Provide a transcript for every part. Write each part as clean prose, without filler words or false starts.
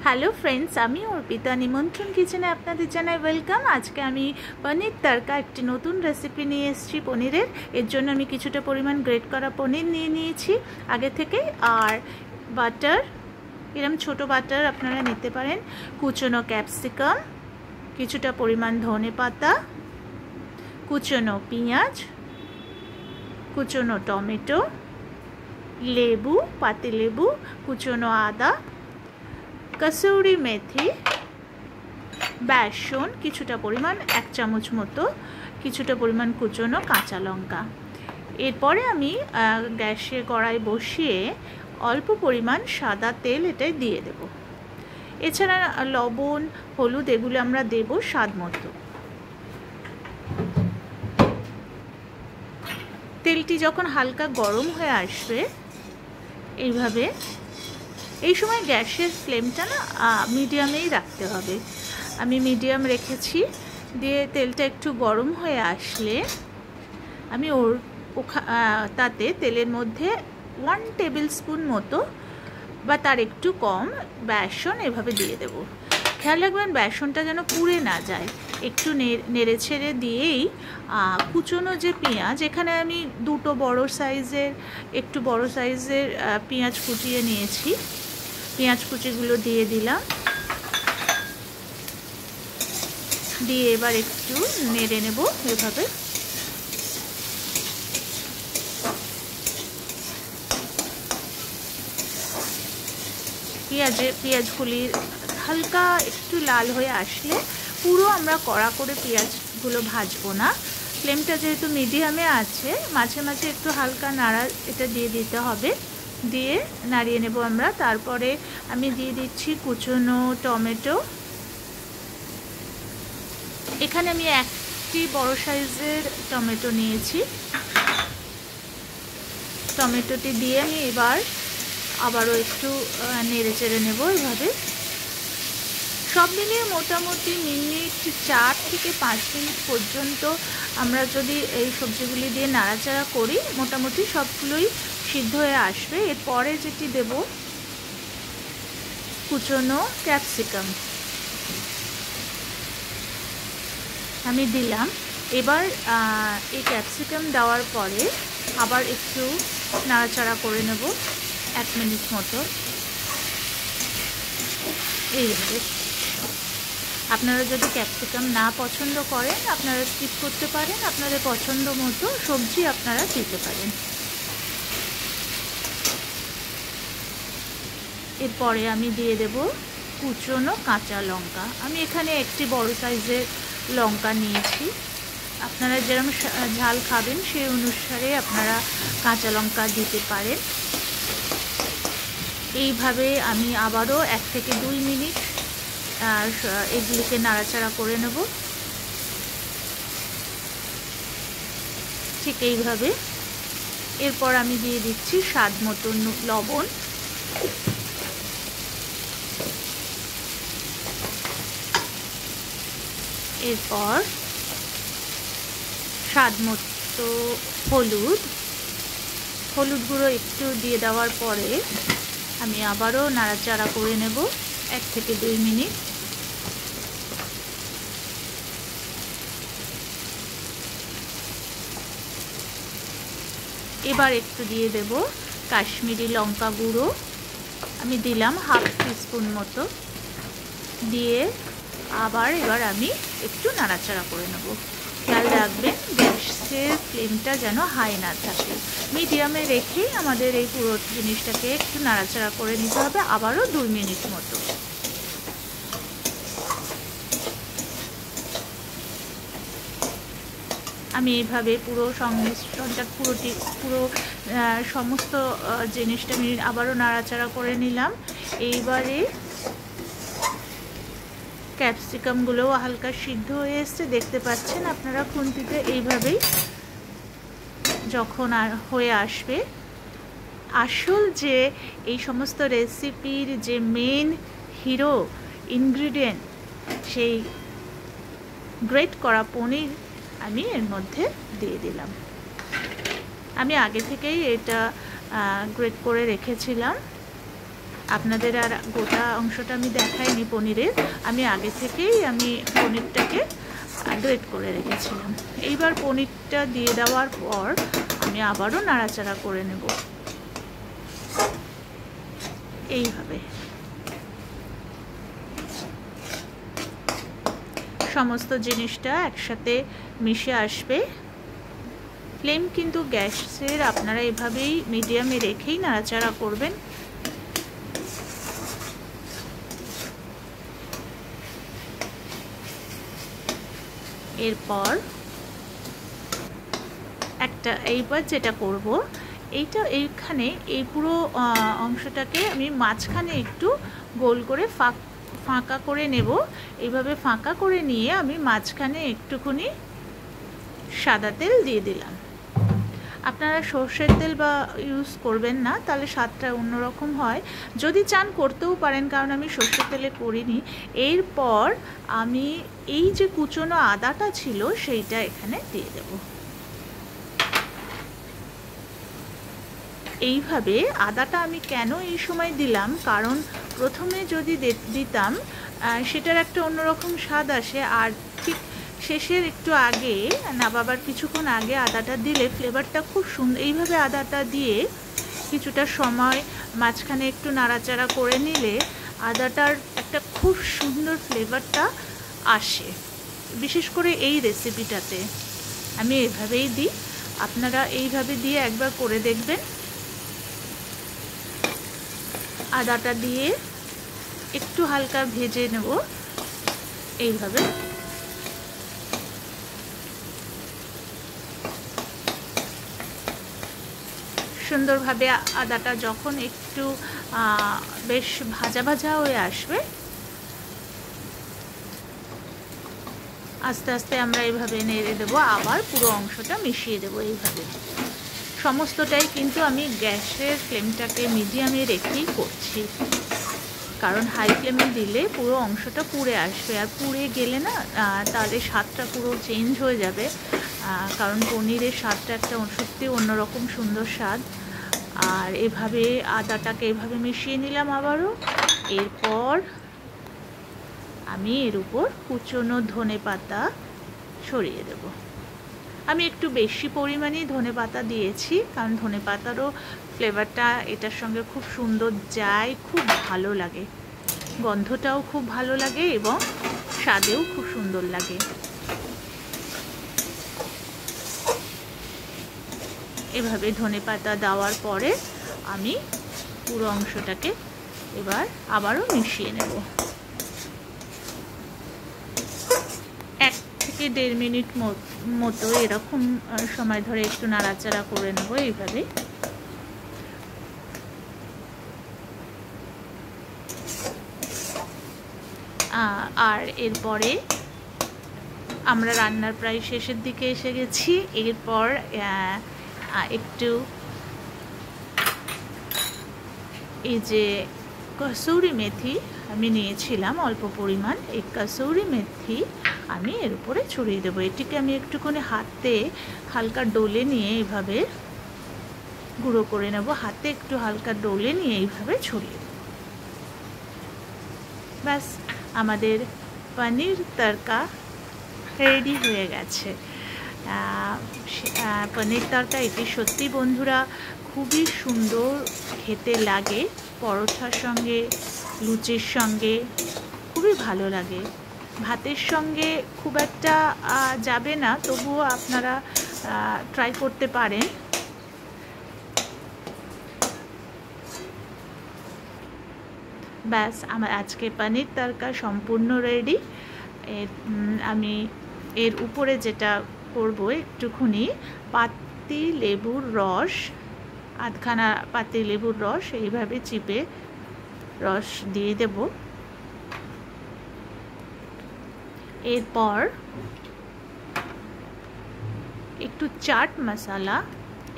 Hello friends, আমি অর্পিতা নিমন্ত্রণ কিচেনে আপনাদের জানাই ওয়েলকাম। আজকে আমি পনির তড়কা একটি নতুন রেসিপি নিয়ে এসেছি পনিরের। এর জন্য আমি কিছুটা পরিমাণ গ্রেট করা পনির নিয়ে নিয়েছি আগে থেকে, আর বাটার, এরকম ছোট বাটার আপনারা নিতে পারেন, কুচনো ক্যাপসিকাম, কিছুটা পরিমাণ ধনে পাতা, কুচনো পেঁয়াজ, কুচনো টমেটো, লেবু, পাতিলেবু, কুচনো আদা, কসুরি মেথি, বেসন কিছুটা পরিমাণ 1 চামচ মতো, কিছুটা পরিমাণ কুচনো কাঁচা লঙ্কা। এরপরে আমি গ্যাসে কড়াই বসিয়ে অল্প পরিমাণ সাদা তেল এটাই দিয়ে দেব। এছাড়া লবণ, হলুদ এগুলো আমরা দেব স্বাদ মতো। তেলটি যখন হালকা গরম হয়ে আসবে এইভাবে, এই সময় গ্যাসের ফ্লেমটা না মিডিয়ামেই রাখতে হবে। আমি মিডিয়াম রেখেছি। দিয়ে তেলটা একটু গরম হয়ে আসলে আমি তাতে তেলের মধ্যে 1 টেবিল স্পুন মতো বা তার একটু কম বেসন এভাবে দিয়ে দেব। খেয়াল রাখবেন বেসনটা যেন পুড়ে না যায়। একটু নেড়ে ছেড়ে দিয়েই কুচনো যে পেঁয়াজ, এখানে আমি দুটো একটু বড় সাইজের পেঁয়াজ কুচিয়ে নিয়েছি, পেঁয়াজ কুচিগুলো দিয়ে দিলাম। দিয়ে এবার একটু নেড়ে নেব এভাবে। পেঁয়াজগুলি হালকা একটু লাল হয়ে আসলে, পুরো আমরা কড়া করে পেঁয়াজগুলো ভাজবো না, ফ্লেমটা যেহেতু মিডিয়ামে আছে, মাঝে মাঝে একটু হালকা নাড়া এটা দিয়ে দিতে হবে। দিয়ে নাড়িয়ে নেব আমরা। তারপরে আমি দিয়ে দিচ্ছি কুচনো টমেটো। এখানে আমি একটি বড় সাইজের টমেটো নিয়েছি। টমেটোটি দিয়ে আমি এবার আবারও একটু নেড়ে চেড়ে নেব এভাবে। সব মিলিয়ে মোটামুটি মিনিট 4 থেকে 5 মিনিট পর্যন্ত আমরা যদি এই সবজিগুলি দিয়ে নাড়াচাড়া করি, মোটামুটি সবগুলোই সিদ্ধ হয়ে আসবে। এরপরে যেটি দেব কুচনো ক্যাপসিকাম আমি দিলাম। এবার এই ক্যাপসিকাম দেওয়ার পরে আবার একটু নাড়াচাড়া করে নেব 1 মিনিট মতো এইভাবে। আপনারা যদি ক্যাপসিকাম না পছন্দ করেন আপনারা স্কিপ করতে পারেন, আপনাদের পছন্দ মতো সবজি আপনারা দিতে পারেন। এরপরে আমি দিয়ে দেব কুচনো কাঁচা লঙ্কা। আমি এখানে একটি বড় সাইজের লঙ্কা নিয়েছি। আপনারা যেরকম ঝাল খাবেন সেই অনুসারে আপনারা কাঁচা লঙ্কা দিতে পারেন। এইভাবে আমি আবারও 1 থেকে 2 মিনিট এগুলিকে নাড়াচাড়া করে নেব ঠিক এইভাবে। এরপর আমি দিয়ে দিচ্ছি স্বাদ মতো লবণ। এরপর স্বাদ মতো হলুদ গুঁড়ো একটু দিয়ে দেওয়ার পরে আমি আবারও নাড়াচাড়া করে নেব 1 থেকে 2 মিনিট। এবার একটু দিয়ে দেব কাশ্মীরি লঙ্কা গুঁড়ো। আমি দিলাম 1/2 টিস্পুন মতো। দিয়ে এবার আমি একটু নাড়াচাড়া করে নেব। খেয়াল রাখবেন গ্যাসের ফ্লেমটা যেন হাই না থাকে, মিডিয়ামে রেখেই আমাদের এই পুরো জিনিসটাকে একটু নাড়াচাড়া করে নিতে হবে আবারও 2 মিনিট মতো। আমি এইভাবে পুরো সংমিশ্রণটা পুরো সমস্ত জিনিসটা আমি আবারও নাড়াচাড়া করে নিলাম। এইবারে ক্যাপসিকামগুলোও হালকা সিদ্ধ হয়ে এসছে, দেখতে পাচ্ছেন আপনারা খুন্তিতে। এইভাবেই যখন হয়ে আসবে, আসল যে এই সমস্ত রেসিপির যে মেন হিরো ইনগ্রিডিয়েন্ট, সেই গ্রেট করা পনির আমি এর মধ্যে দিয়ে দিলাম। আমি আগে থেকেই এটা গ্রেট করে রেখেছিলাম। আপনাদের আর গোটা অংশটা আমি দেখাইনি পনিরের, আমি আগে থেকেই আমি পনিরটাকে গ্রেট করে রেখেছিলাম। এইবার পনিরটা দিয়ে দেওয়ার পর আমি আবারও নাড়াচাড়া করে নেব এইভাবে। সমস্ত জিনিসটা একসাথে মিশে আসবে। ফ্লেম কিন্তু গ্যাসের আপনারা এভাবেই মিডিয়ামে রেখেই নাড়াচাড়া করবেন। এরপর এইবার যেটা করব, এইখানে এই পুরো অংশটাকে আমি মাঝখানে একটু গোল করে ফাঁকা করে নেব। এইভাবে ফাঁকা করে নিয়ে আমি মাঝখানে একটুখানি সাদা তেল দিয়ে দিলাম। আপনারা সর্ষের তেল বা ইউজ করবেন না, তাহলে স্বাদটা অন্যরকম হয়। যদি চান করতেও পারেন, কারণ আমি সর্ষের তেলে করিনি। এরপর আমি এই যে কুচনো আদাটা ছিল সেইটা এখানে দিয়ে দেব। এইভাবে আদাটা আমি কেন এই সময় দিলাম, কারণ প্রথমে যদি দিতাম সেটার একটা অন্যরকম স্বাদ আসে, আর ঠিক শেষের একটু আগে নাবাবার কিছুক্ষণ আগে আদাটা দিলে ফ্লেভারটা খুব সুন্দর। এইভাবে আদাটা দিয়ে কিছুটা সময় মাঝখানে একটু নাড়াচাড়া করে নিলে আদাটার একটা খুব সুন্দর ফ্লেভারটা আসে, বিশেষ করে এই রেসিপিটাতে আমি এইভাবেই দিই। আপনারা এইভাবে দিয়ে একবার করে দেখবেন। আদাটা দিয়ে একটু হালকা ভেজে নেব এইভাবে। সুন্দরভাবে আদাটা যখন একটু বেশ ভাজা ভাজা হয়ে আসবে, আস্তে আস্তে আমরা এইভাবে নেড়ে দেবো, আবার পুরো অংশটা মিশিয়ে দেবো এইভাবে। সমস্তটাই কিন্তু আমি গ্যাসের ফ্লেমটাকে মিডিয়ামে রেখেই করছি, কারণ হাই ফ্লেমে দিলে পুরো অংশটা পুড়ে আসবে, আর পুড়ে গেলে না তাহলে স্বাদটা পুরো চেঞ্জ হয়ে যাবে। কারণ পনিরের স্বাদটা একটা সত্যি অন্যরকম সুন্দর স্বাদ। আর এভাবে আদাটাকে এভাবে মিশিয়ে নিলাম আবারও। এরপর আমি এর উপর কুচনো ধনেপাতা ছড়িয়ে দেব। আমি একটু বেশি পরিমাণেই ধনেপাতা দিয়েছি, কারণ ধনেপাতারও ফ্লেভারটা এটার সঙ্গে খুব সুন্দর যায়, খুব ভালো লাগে, গন্ধটাও খুব ভালো লাগে এবং স্বাদেও খুব সুন্দর লাগে। এভাবে ধনেপাতা দেওয়ার পরে আমি পুরো অংশটাকে এবার আবারও মিশিয়ে নেব। 1 থেকে 1.5 মিনিট মতো এরকম সময় ধরে একটু নাড়াচাড়া করে নেব এইভাবে। আর এরপরে আমরা রান্নার প্রায় শেষের দিকে এসে গেছি। এরপর একটু এই যে কসুরি মেথি আমি নিয়েছিলাম অল্প পরিমাণ, এই কসুরি মেথি আমি এর উপরে ছড়িয়ে দেবো। এটিকে আমি একটুখানি হাতে হালকা ডলে নিয়ে এইভাবে গুঁড়ো করে নেব। হাতে একটু হালকা ডলে নিয়ে এইভাবে ছড়িয়ে দেব। ব্যাস, আমাদের পনির তরকা রেডি হয়ে গেছে। পনির তরকা এটি সত্যি বন্ধুরা খুবই সুন্দর খেতে লাগে, পরোটার সঙ্গে লুচির সঙ্গে খুবই ভালো লাগে। ভাতের সঙ্গে খুব একটা যাবে না, তবুও আপনারা ট্রাই করতে পারেন। ব্যাস, আমার আজকে পনির তরকা সম্পূর্ণ রেডি। আমি এর উপরে যেটা করব, একটুখানি পাতি লেবুর রস, আধখানা পাতি লেবুর রস এইভাবে চিপে রস দিয়ে দেব। এরপর একটু চাট মশলা,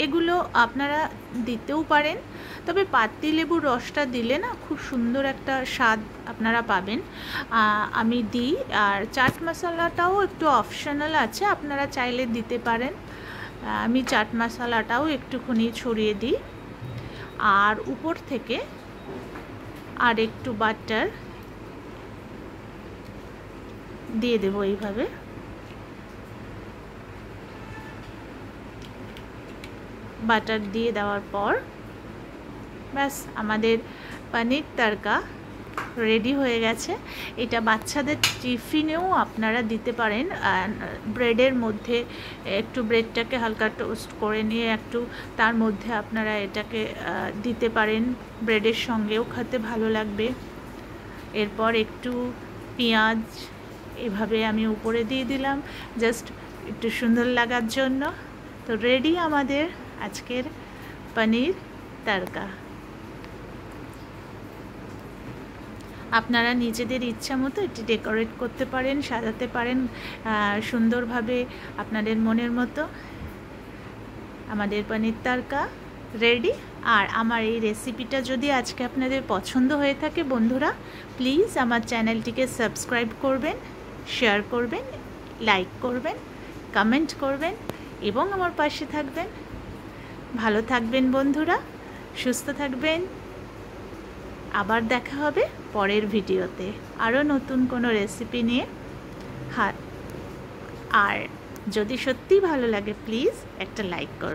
এগুলো আপনারা দিতেও পারেন, তবে পাতি লেবুর রসটা দিলে না খুব সুন্দর একটা স্বাদ আপনারা পাবেন। আমি দিই। আর চাট মশলাটাও একটু অপশনাল আছে, আপনারা চাইলে দিতে পারেন। আমি চাট মশলাটাও একটুখানি ছড়িয়ে দিই। আর উপর থেকে আর একটু বাটার দিয়ে দেবো এইভাবে। বাটার দিয়ে দেওয়ার পর ব্যাস আমাদের পনির তড়কা রেডি হয়ে গেছে। এটা বাচ্চাদের টিফিনেও আপনারা দিতে পারেন। ব্রেডের মধ্যে একটু ব্রেডটাকে হালকা টোস্ট করে নিয়ে একটু তার মধ্যে আপনারা এটাকে দিতে পারেন, ব্রেডের সঙ্গেও খেতে ভালো লাগবে। এরপর একটু পেঁয়াজ এভাবে আমি উপরে দিয়ে দিলাম জাস্ট একটু সুন্দর লাগার জন্য। তো রেডি আমাদের আজকের পনির তড়কা। আপনারা নিজেদের ইচ্ছা মতো এটি ডেকোরেট করতে পারেন, সাজাতে পারেন সুন্দরভাবে আপনাদের মনের মতো। আমাদের পনির তড়কা রেডি। আর আমার এই রেসিপিটা যদি আজকে আপনাদের পছন্দ হয়ে থাকে বন্ধুরা, প্লিজ আমার চ্যানেলটিকে সাবস্ক্রাইব করবেন, শেয়ার করবেন, লাইক করবেন, কমেন্ট করবেন এবং আমার পাশে থাকবেন। ভালো থাকবেন বন্ধুরা, সুস্থ থাকবেন। আবার দেখা হবে পরের ভিডিওতে আরও নতুন কোনো রেসিপি নিয়ে। আর যদি সত্যি ভালো লাগে প্লিজ একটা লাইক করুন।